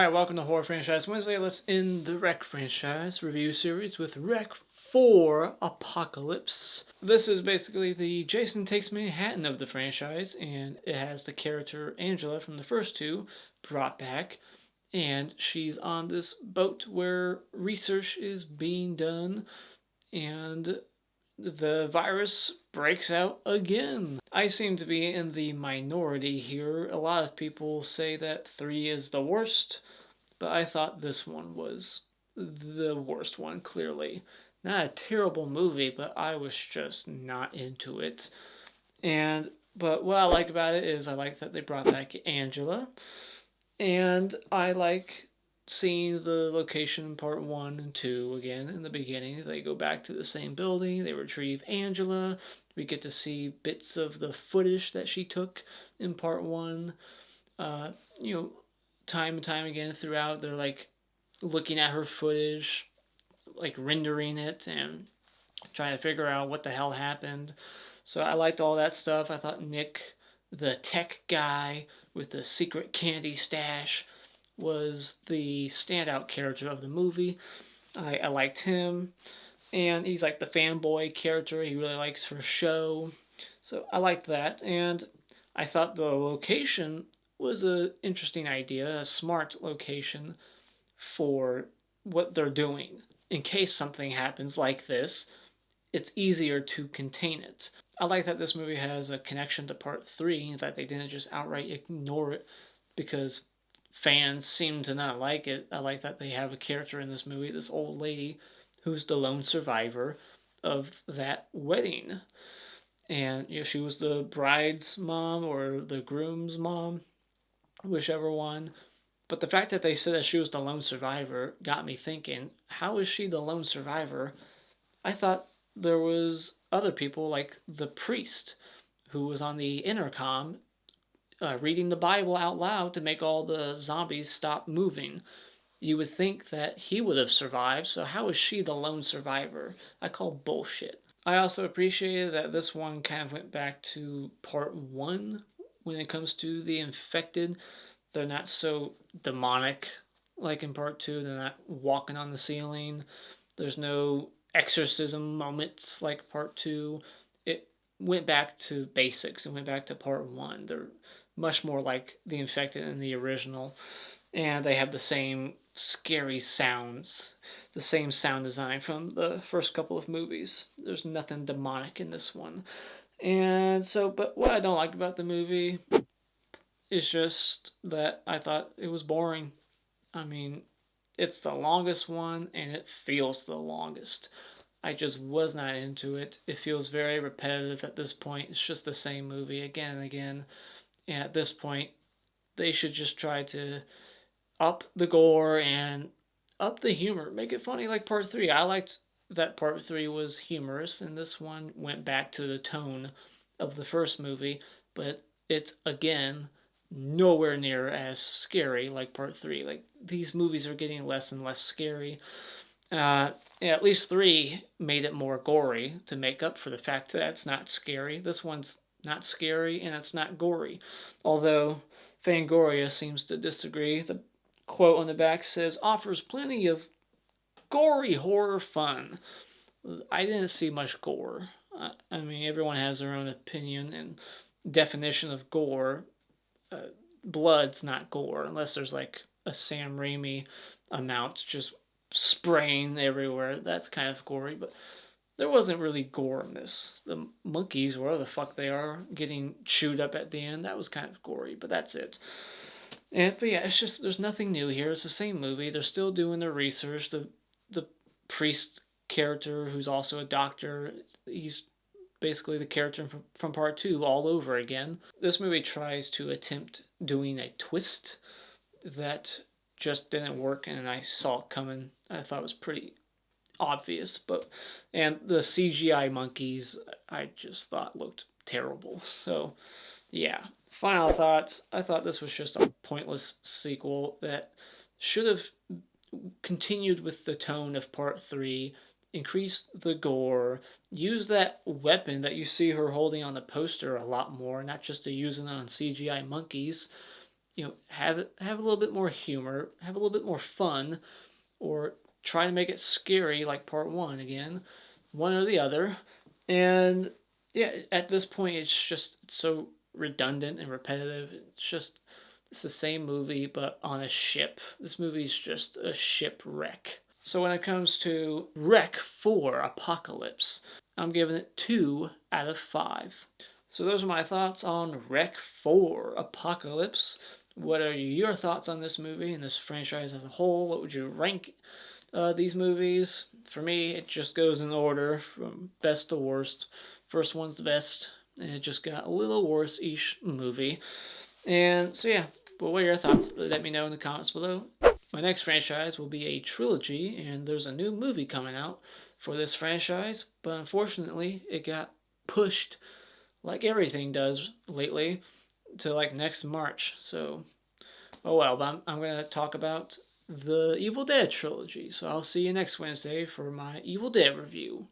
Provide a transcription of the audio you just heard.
Alright, welcome to Horror Franchise Wednesday. Let's end the Wreck franchise review series with Wreck 4 Apocalypse. This is basically the Jason Takes Manhattan of the franchise, and it has the character Angela from the first two brought back, and she's on this boat where research is being done, and the virus breaks out again. I seem to be in the minority here. A lot of people say that 3 is the worst, but I thought this one was the worst one, clearly. Not a terrible movie, but I was just not into it. But what I like about it is I like that they brought back Angela, and I like seeing the location in part 1 and 2 again in the beginning. They go back to the same building, they retrieve Angela, we get to see bits of the footage that she took in part 1. Time and time again throughout, they're like looking at her footage, like rendering it and trying to figure out what the hell happened. So I liked all that stuff. I thought Nick, the tech guy with the secret candy stash, was the standout character of the movie. I liked him, and he's like the fanboy character. He really likes her show, so I liked that. And I thought the location was an interesting idea, a smart location for what they're doing. In case something happens like this, it's easier to contain it. I like that this movie has a connection to part 3, that they didn't just outright ignore it because fans seem to not like it. I like that they have a character in this movie, this old lady, who's the lone survivor of that wedding. And she was the bride's mom or the groom's mom, whichever one. But the fact that they said that she was the lone survivor got me thinking, how is she the lone survivor? I thought there was other people like the priest who was on the intercom reading the Bible out loud to make all the zombies stop moving. You would think that he would have survived, so how is she the lone survivor? I call bullshit. I also appreciated that this one kind of went back to part 1 when it comes to the infected. They're not so demonic like in part 2. They're not walking on the ceiling. There's no exorcism moments like part 2. It went back to basics. It went back to part 1. They're much more like the infected in the original. And they have the same scary sounds, the same sound design from the first couple of movies. There's nothing demonic in this one. And so, but what I don't like about the movie is just that I thought it was boring. I mean, it's the longest one and it feels the longest. I just was not into it. It feels very repetitive at this point. It's just the same movie again and again. And at this point, they should just try to up the gore and up the humor. Make it funny like part 3. I liked that part 3 was humorous, and this one went back to the tone of the first movie, but it's, again, nowhere near as scary like part 3. Like, these movies are getting less and less scary. At least 3 made it more gory to make up for the fact that it's not scary. This one's not scary and it's not gory. Although Fangoria seems to disagree. The quote on the back says, offers plenty of gory horror fun. I didn't see much gore. I mean, everyone has their own opinion and definition of gore. Blood's not gore, unless there's like a Sam Raimi amount just spraying everywhere. That's kind of gory, but there wasn't really gore in this. The monkeys, wherever the fuck they are, getting chewed up at the end, that was kind of gory, but that's it. But yeah, it's just, there's nothing new here. It's the same movie. They're still doing their research. The priest character, who's also a doctor, he's basically the character from part 2 all over again. This movie tries to attempt doing a twist that just didn't work, and I saw it coming. I thought it was pretty obvious, and the CGI monkeys I just thought looked terrible. So yeah, final thoughts. I thought this was just a pointless sequel that should have continued with the tone of part 3, increased the gore, use that weapon that you see her holding on the poster a lot more, not just to use it on CGI monkeys, have a little bit more humor, have a little bit more fun, or try to make it scary like part one again, one or the other. And yeah, at this point, it's so redundant and repetitive. It's the same movie, but on a ship. This movie's just a shipwreck. So when it comes to Wreck 4 Apocalypse, I'm giving it 2 out of 5. So those are my thoughts on Wreck 4 Apocalypse. What are your thoughts on this movie and this franchise as a whole? What would you rank these movies? For me, it just goes in order from best to worst. First one's the best, and it just got a little worse each movie. And so yeah, but what are your thoughts? Let me know in the comments below. My next franchise will be a trilogy, and there's a new movie coming out for this franchise, but unfortunately, it got pushed, like everything does lately, to like next March. So, oh well, but I'm going to talk about the Evil Dead trilogy. So I'll see you next Wednesday for my Evil Dead review.